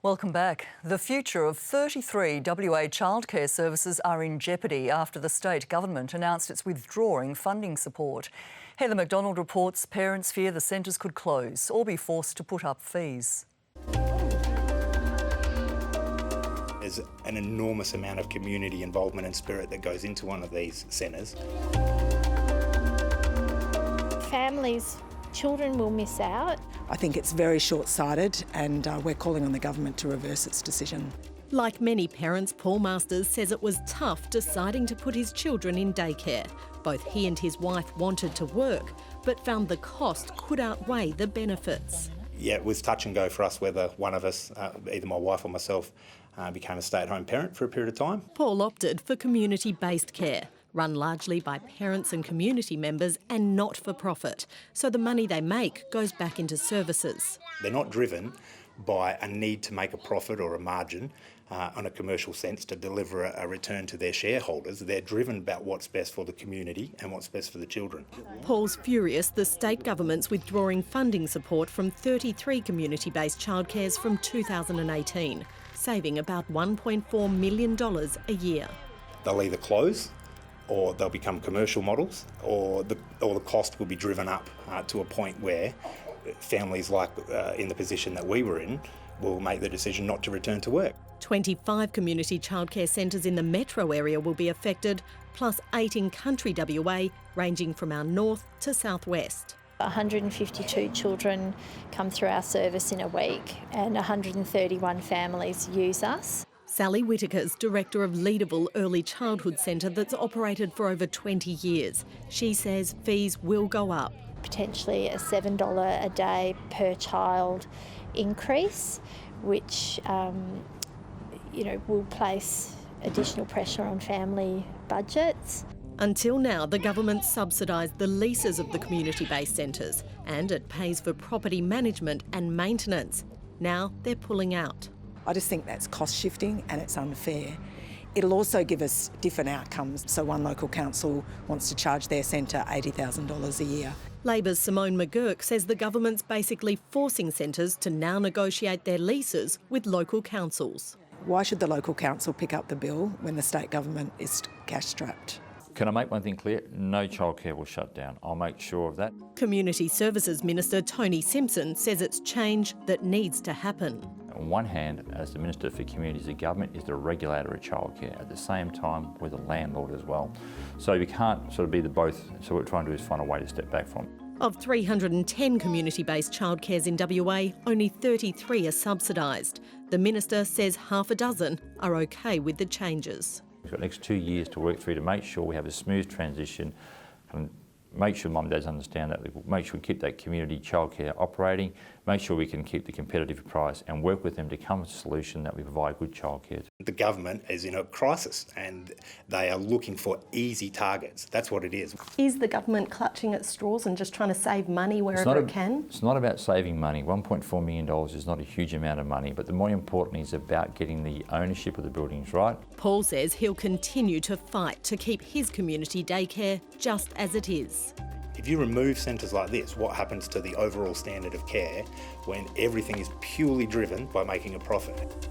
Welcome back. The future of 33 WA childcare services are in jeopardy after the state government announced it's withdrawing funding support. Heather McDonald reports parents fear the centres could close or be forced to put up fees. There's an enormous amount of community involvement and spirit that goes into one of these centres. Families, children will miss out. I think it's very short-sighted and we're calling on the government to reverse its decision. Like many parents, Paul Masters says it was tough deciding to put his children in daycare. Both he and his wife wanted to work, but found the cost could outweigh the benefits. Yeah, it was touch and go for us whether one of us, either my wife or myself, became a stay-at-home parent for a period of time. Paul opted for community-based care, run largely by parents and community members and not for profit. So the money they make goes back into services. They're not driven by a need to make a profit or a margin on a commercial sense to deliver a return to their shareholders. They're driven about what's best for the community and what's best for the children. Paul's furious the state government's withdrawing funding support from 33 community-based childcares from 2018, saving about $1.4 million a year. They'll either close or they'll become commercial models, or the cost will be driven up to a point where families like in the position that we were in will make the decision not to return to work. 25 community childcare centres in the metro area will be affected, plus 8 in country WA, ranging from our north to southwest. 152 children come through our service in a week and 131 families use us. Sally Whitaker is director of Leederville Early Childhood Centre that's operated for over 20 years. She says fees will go up. Potentially a $7 a day per child increase, which will place additional pressure on family budgets. Until now, the government subsidised the leases of the community-based centres and it pays for property management and maintenance. Now they're pulling out. I just think that's cost shifting and it's unfair. It'll also give us different outcomes. So one local council wants to charge their centre $80,000 a year. Labor's Simone McGurk says the government's basically forcing centres to now negotiate their leases with local councils. Why should the local council pick up the bill when the state government is cash-strapped? Can I make one thing clear? No childcare will shut down. I'll make sure of that. Community Services Minister Tony Simpson says it's change that needs to happen. On one hand, as the Minister for Communities, the government is the regulator of childcare. At the same time, we're the landlord as well. So we can't sort of be the both. So what we're trying to do is find a way to step back from. Of 310 community-based childcares in WA, only 33 are subsidised. The Minister says half a dozen are okay with the changes. We've got the next 2 years to work through to make sure we have a smooth transition and make sure mum and dads understand that, make sure we keep that community childcare operating, make sure we can keep the competitive price and work with them to come to a solution that we provide good childcare. The government is in a crisis and they are looking for easy targets. That's what it is. Is the government clutching at straws and just trying to save money wherever it can? It's not about saving money. $1.4 million is not a huge amount of money, but the more important is about getting the ownership of the buildings right. Paul says he'll continue to fight to keep his community daycare just as it is. If you remove centres like this, what happens to the overall standard of care when everything is purely driven by making a profit?